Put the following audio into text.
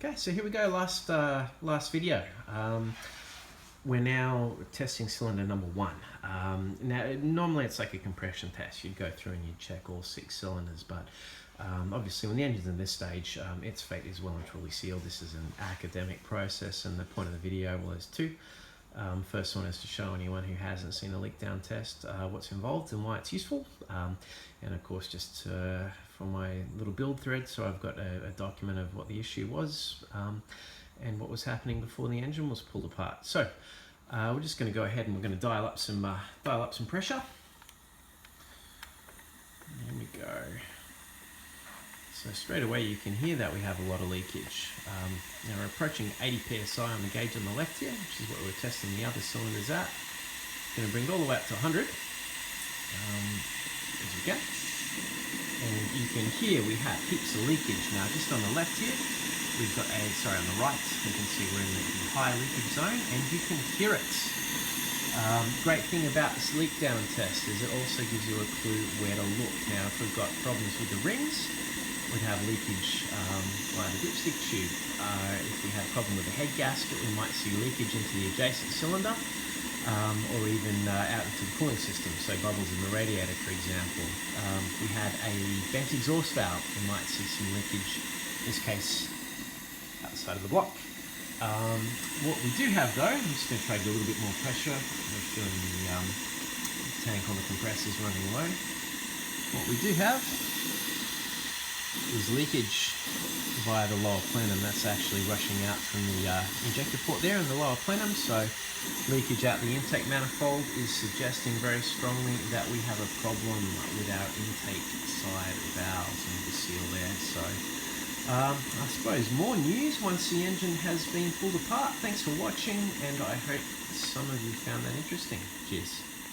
Okay, so here we go, last video. We're now testing cylinder number 1. Now, normally it's like a compression test. You'd go through and you'd check all 6 cylinders, but obviously when the engine's in this stage, its fate is well and truly sealed. This is an academic process, and the point of the video, well, there's two. First one is to show anyone who hasn't seen a leak-down test what's involved and why it's useful. And of course, just for my little build thread, so I've got a document of what the issue was and what was happening before the engine was pulled apart. So we're just going to go ahead and we're going to dial up some pressure. There we go. So straight away you can hear that we have a lot of leakage. Now we're approaching 80 psi on the gauge on the left here, which is what we're testing the other cylinders at. Going to bring it all the way up to 100, as we go. And you can hear we have heaps of leakage. Now just on the left here, we've got on the right, you can see we're in the high leakage zone, and you can hear it. Great thing about this leak down test is it also gives you a clue where to look. Now if we've got problems with the rings, we'd have leakage via the dipstick tube. If we had a problem with the head gasket, we might see leakage into the adjacent cylinder, or even out into the cooling system, so bubbles in the radiator, for example. If we had a bent exhaust valve, we might see some leakage, in this case, outside of the block. What we do have though, I'm just going to try to get a little bit more pressure. We're feeling the tank on the compressors running low. What we do have is leakage via the lower plenum. That's actually rushing out from the injector port there in the lower plenum. So leakage out the intake manifold is suggesting very strongly that we have a problem with our intake side valves and the seal there. So I suppose more news once the engine has been pulled apart. Thanks for watching, and I hope some of you found that interesting. Cheers.